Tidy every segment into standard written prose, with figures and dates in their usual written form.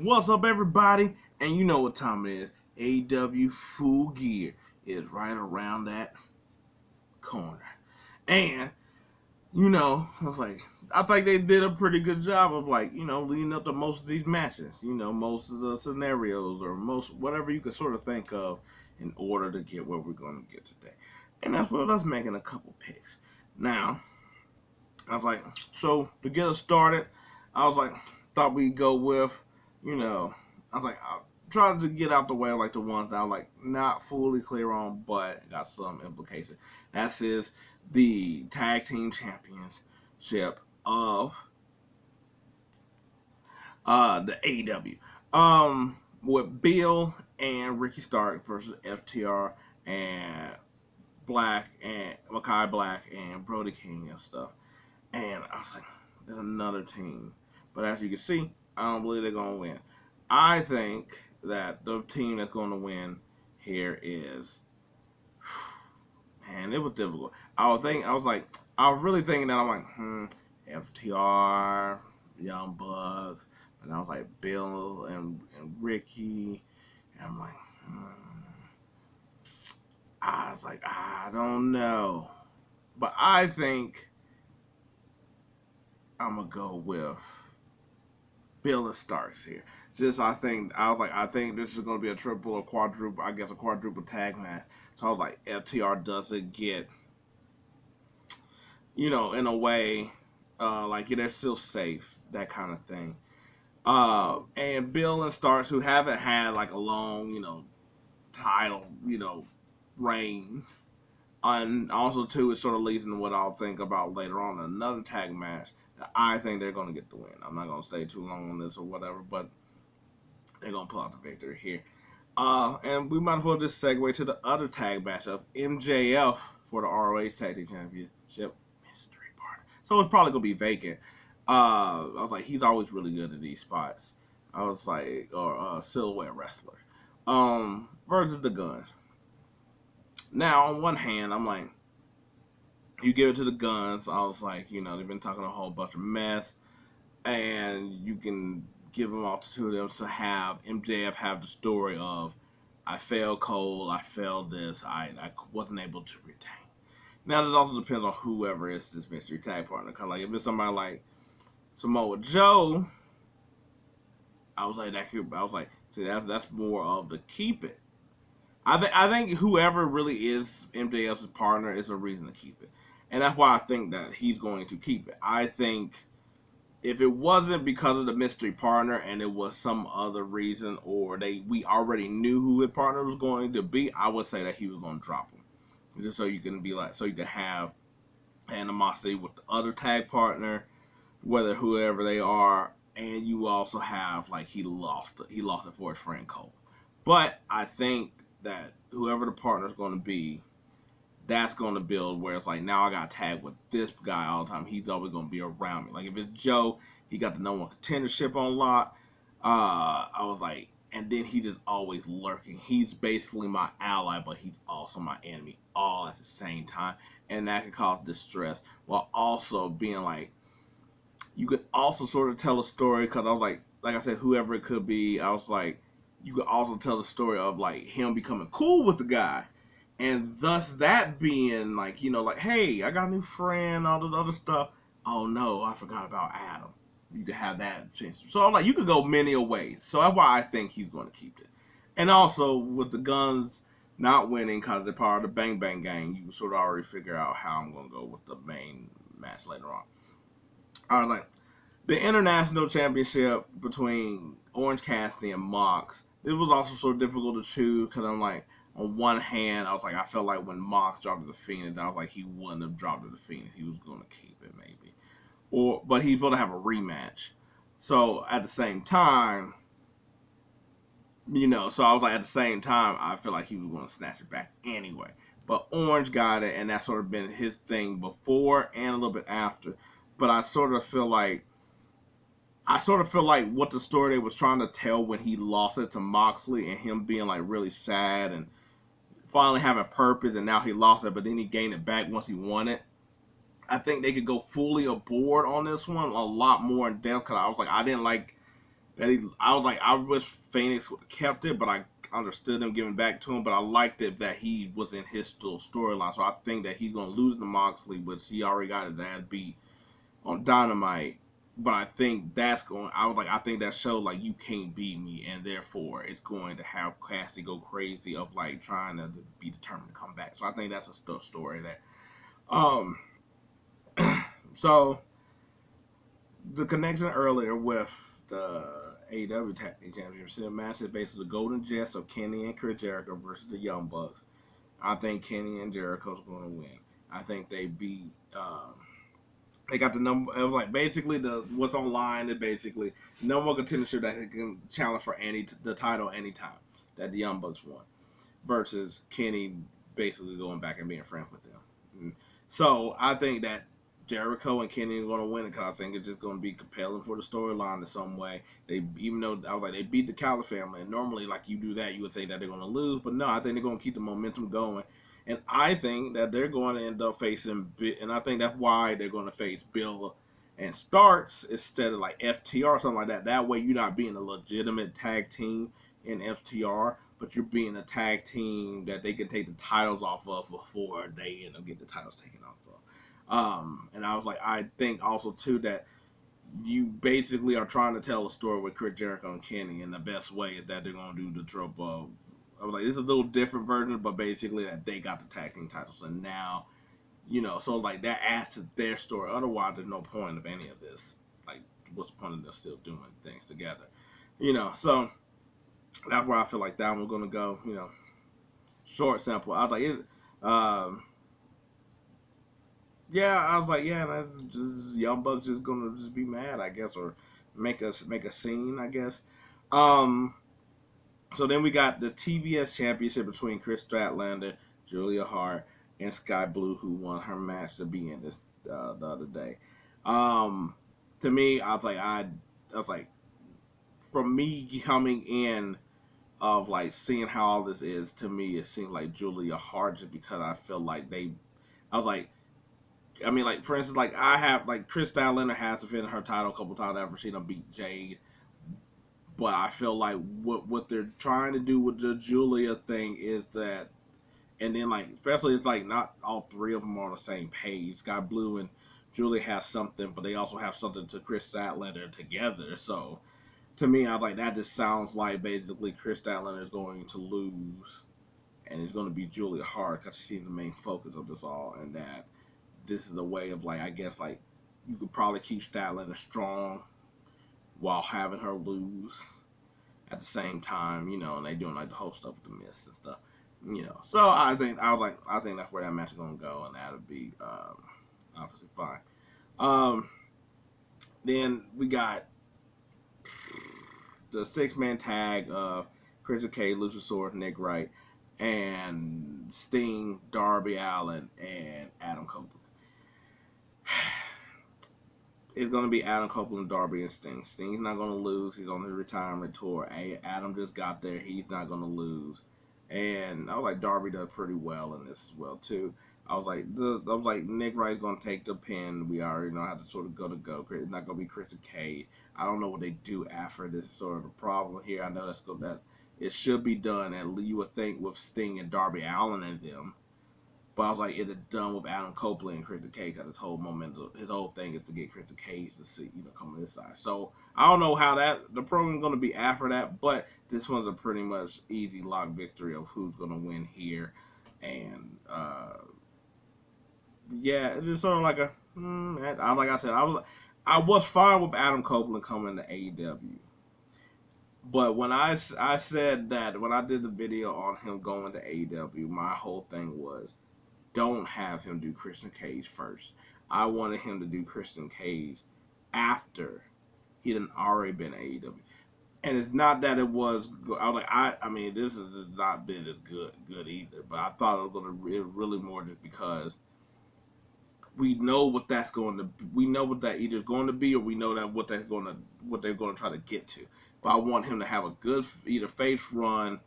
What's up, everybody? And you know what time it is. AEW Full Gear is right around that corner. And, I think they did a pretty good job of, leading up to most of these matches. Most of the scenarios or most, whatever you could sort of think of in order to get where we're going to get today. And that's what us making a couple picks. Now, so to get us started, thought we'd go with, I'll try to get out the way the ones that I'm not fully clear on, but got some implication. That is the tag team championship of the AEW. With Bill and Ricky Stark versus FTR and Black and Makai Black and Brody King and stuff. And I was like, there's another team. But as you can see, I don't believe they're going to win. I think that the team that's going to win here is, man, it was difficult. I was really thinking that I'm like, FTR, Young Bucks, and I was like Bill and Ricky, and I'm like, I was like, I don't know, but I think I'm gonna go with Bill and Starks here. I think this is going to be a triple or quadruple, a quadruple tag match. So I was like, FTR doesn't get, in a way, they're still safe, that kind of thing. And Bill and Starks, who haven't had a long, title, reign. And also, too, it sort of leads into what I'll think about later on in another tag match. I think they're going to get the win. I'm not going to stay too long on this or whatever, but they're going to pull out the victory here. And we might as well just segue to the other tag match of MJF for the ROH Tag Team Championship mystery partner. So it's probably going to be vacant. I was like, he's always really good at these spots. I was like, or silhouette wrestler. Versus the Guns. Now, on one hand, I'm like, you give it to the Guns. I was like, they've been talking a whole bunch of mess. And you can give them all to them to have MJF have the story of, I failed Cole, I failed this, I wasn't able to retain. Now, this also depends on whoever is this mystery tag partner. Because, if it's somebody like Samoa Joe, I was like, see, that's more of the keep it. I think whoever really is MJF's partner is a reason to keep it. And that's why I think that he's going to keep it. I think if it wasn't because of the mystery partner and it was some other reason, or we already knew who his partner was going to be, I would say that he was going to drop him. Just so you can have animosity with the other tag partner, whoever they are, and you also have he lost it for his friend Cole. But I think that whoever the partner is going to be, that's going to build where it's now I got tagged with this guy all the time. He's always going to be around me. If it's Joe, he got the number one contendership on lock. I was like, and then he just always lurking. He's basically my ally, but he's also my enemy all at the same time. And that can cause distress while also being you could also sort of tell a story because I was like I said, whoever it could be, I was like, you could also tell the story of him becoming cool with the guy. And thus that being hey, I got a new friend, all this other stuff. Oh no, I forgot about Adam. You could have that chance. So I'm you could go many a ways. So that's why I think he's going to keep it. And also with the Guns not winning because they're part of the Bang Bang Gang, you can sort of already figure out how I'm going to go with the main match later on. All right, the International Championship between Orange Cassidy and Mox. It was also sort of difficult to choose because I'm on one hand, I felt like when Mox dropped to the Phoenix, I was he wouldn't have dropped to the Phoenix. He was going to keep it maybe. But he's going to have a rematch. So at the same time, so I was at the same time, I feel like he was going to snatch it back anyway. But Orange got it, and that's sort of been his thing before and a little bit after. But I sort of feel like what the story they was trying to tell when he lost it to Moxley and him being really sad and finally having purpose, and now he lost it, but then he gained it back once he won it. I think they could go fully aboard on this one a lot more in depth because I didn't like that I was like, I wish Phoenix would have kept it, but I understood him giving back to him. But I liked it that he was in his storyline. So I think that he's gonna lose to Moxley, which he already got his ass beat on Dynamite. But I think that's going. I was like, I think that shows like you can't beat me, and therefore it's going to have Cassidy go crazy of like trying to be determined to come back. So I think that's a stuff story there. Um, so the connection earlier with the AEW Tag Team Championship match is basically the Golden Jets of Kenny and Chris Jericho versus the Young Bucks. I think Kenny and Jericho's going to win. I think they beat. They got the number. It was like basically the what's online is basically number one contendership that can challenge for the title anytime that the Young Bucks won versus Kenny basically going back and being friends with them. So I think that Jericho and Kenny are going to win it because I think it's just going to be compelling for the storyline in some way. They, even though I was like they beat the Callis family, and normally like you do that, you would think that they're going to lose, but no, I think they're going to keep the momentum going. And I think that they're going to end up facing, and I think that's why they're going to face Bill and Starks instead of like FTR or something like that. That way, you're not being a legitimate tag team in FTR, but you're being a tag team that they can take the titles off of before they end up getting the titles taken off of. And I was like, I think also too that you basically are trying to tell a story with Chris Jericho and Kenny, and the best way is that they're going to do the trope of. I was like, this is a little different version, but basically that they got the tag team titles, and now, so like that adds to their story. Otherwise, there's no point of any of this. Like, what's the point of them still doing things together? So that's where I feel like that one's gonna go. Short, simple. I was like, I was like, yeah, Young Bucks just gonna just be mad, I guess, or make a scene, I guess. So then we got the TBS Championship between Chris Statlander, Julia Hart, and Sky Blue, who won her match to be in this the other day. To me, I was like, from me coming in of like seeing how all this is, to me, it seemed like Julia Hart just because I feel like I was like, I mean, like for instance, like I have like Chris Statlander has defended her title a couple times after she done beat Jade. But I feel like what they're trying to do with the Julia thing is that, and then like especially it's like not all three of them are on the same page. Sky Blue and Julia have something, but they also have something to Chris Statlander together. So to me, I was like that just sounds like basically Chris Statlander is going to lose, and it's going to be Julia Hart because she's the main focus of this all, and that this is a way of like I guess like you could probably keep Statlander strong while having her lose at the same time, and they doing like the whole stuff with the Mist and stuff, So I think that's where that match is gonna go, and that'll be obviously fine. Then we got the 6-man tag of Christian Cage, Luchasaurus, Nick Wright, and Sting, Darby Allin, and Adam Copeland. It's going to be Adam Copeland, Darby, and Sting. Sting's not going to lose. He's on his retirement tour. Adam just got there. He's not going to lose. And I was like, Darby does pretty well in this as well, too. I was like, Nick Wright's going to take the pin. We already know how to sort of go. It's not going to be Christian Cage. I don't know what they do after this is sort of the problem here. I know that it should be done, at least you would think, with Sting and Darby Allin and them. But I was like, is it done with Adam Copeland and Christian Cage? Because his whole thing is to get Christian Cage to see, come on this side. So I don't know how the program's going to be after that, but this one's a pretty much easy lock victory of who's going to win here. And it's just sort of like like I said, I was fine with Adam Copeland coming to AEW. But when I said that, when I did the video on him going to AEW, my whole thing was, don't have him do Christian Cage first. I wanted him to do Christian Cage after he had already been AEW. And it's not that it was. I was like, I mean, this has not been as good either. But I thought it was going to be really more just because we know what that's going to. We know what that either is going to be, or we know that what they're going to try to get to. But I want him to have a good either face run.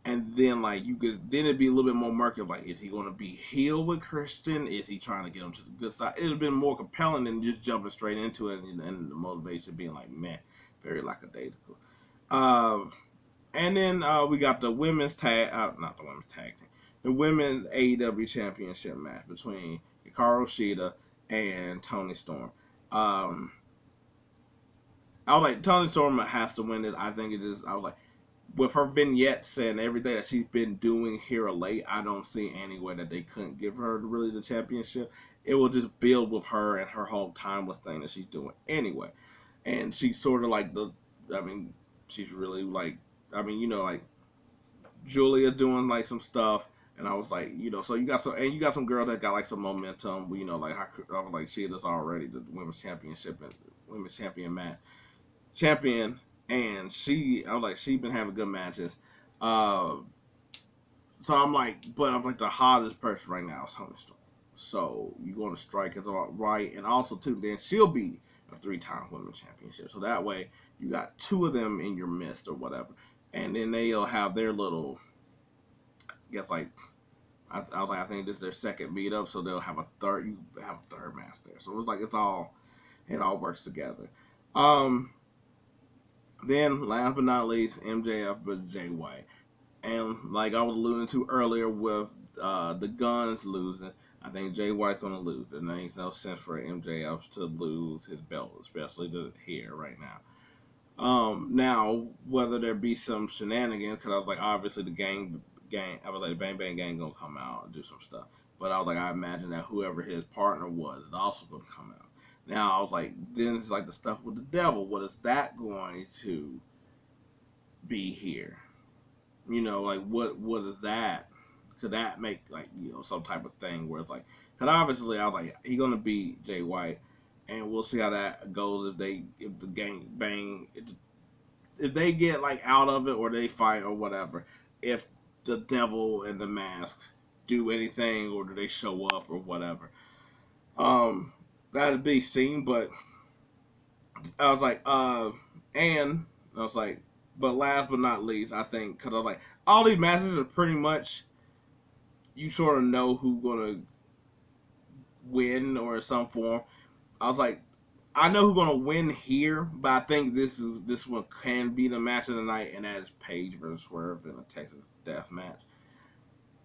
And then, like, then it'd be a little bit more murky. Like, is he going to be healed with Christian? Is he trying to get him to the good side? It'd have been more compelling than just jumping straight into it and the motivation being like, man, very lackadaisical. And then we got the women's tag, not the women's tag team, the women's AEW championship match between Hikaru Shida and Toni Storm. I was like, Toni Storm has to win it. I think it is. I was like, with her vignettes and everything that she's been doing here of late, I don't see any way that they couldn't give her really the championship. It will just build with her and her whole timeless thing that she's doing anyway. And she's sort of like I mean, she's really like, like Julia doing like some stuff. And I was like, so you got some girl that got like some momentum. Like I was like, she is already the women's championship and women's champion, and I was like, she been having good matches. So I'm like, the hottest person right now is Toni Storm. So you're going to strike it all right, and also too, then she'll be a 3-time women's championship. So that way you got 2 of them in your midst or whatever, and then they'll have their little, I guess like. I was like, I think this is their second meetup, so they'll have a third. You have a third match there, so it's like it all works together. Then last but not least, MJF but Jay White. And like I was alluding to earlier with the Guns losing, I think Jay White's going to lose. It makes no sense for MJF to lose his belt, especially here right now. Now, whether there be some shenanigans, because I was like, obviously the gang, I was like, the Bang Bang Gang going to come out and do some stuff. But I was like, I imagine that whoever his partner was is also going to come out. Now, I was like, then it's like the stuff with the devil. What is that going to be here? Like, what is that? Could that make, like, some type of thing where it's like, because obviously, I was like, he's going to beat Jay White, and we'll see how that goes if the gang bang, if they get, like, out of it or they fight or whatever. If the devil and the masks do anything or do they show up or whatever. That'd be seen, but I was like, but last but not least, I think, because I was like, all these matches are pretty much, you sort of know who's going to win or in some form. I was like, I know who's going to win here, but I think this one can be the match of the night, and that is Paige versus Swerve in a Texas Death Match.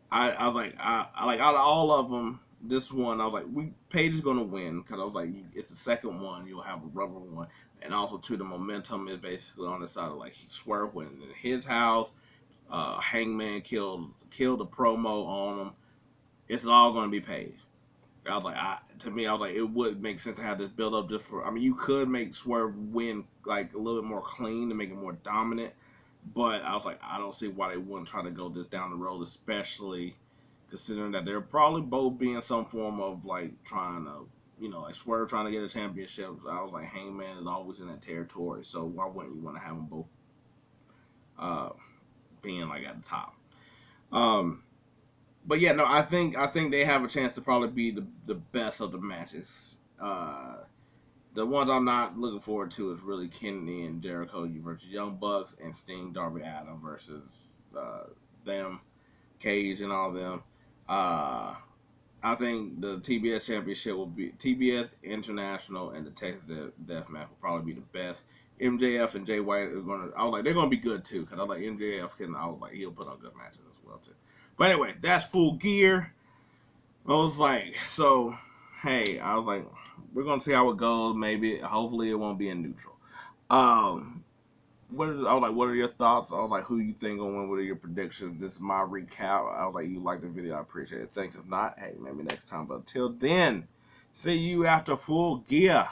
I was like, I like out of all of them, this one, I was like, Paige is going to win, because I was like, it's the second one, you'll have a rubber one. And also, too, the momentum is basically on the side of, like, Swerve winning in his house. Hangman killed the promo on him. It's all going to be Paige. I was like, to me, I was like, it would make sense to have this build up just for, you could make Swerve win, like, a little bit more clean to make it more dominant. But I was like, I don't see why they wouldn't try to go this down the road, especially considering that they're probably both being some form of, like, trying to, like Swerve trying to get a championship. I was like, Hangman is always in that territory, so why wouldn't you want to have them both being, like, at the top? But yeah, no, I think they have a chance to probably be the best of the matches. The ones I'm not looking forward to is really Kennedy and Jericho versus Young Bucks, and Sting, Darby Allin versus them, Cage and all of them. I think the TBS Championship will be TBS International, and the Texas Death Match will probably be the best. MJF and Jay White are they're gonna be good too, because I was like, MJF he'll put on good matches as well too. But anyway, that's Full Gear. I was like, so hey, I was like, we're gonna see how it goes. Maybe, hopefully, it won't be in neutral. What are your thoughts? I was like, who you think gonna win? What are your predictions? This is my recap. I was like, you like the video? I appreciate it. Thanks. If not, hey, maybe next time. But until then, see you after Full Gear.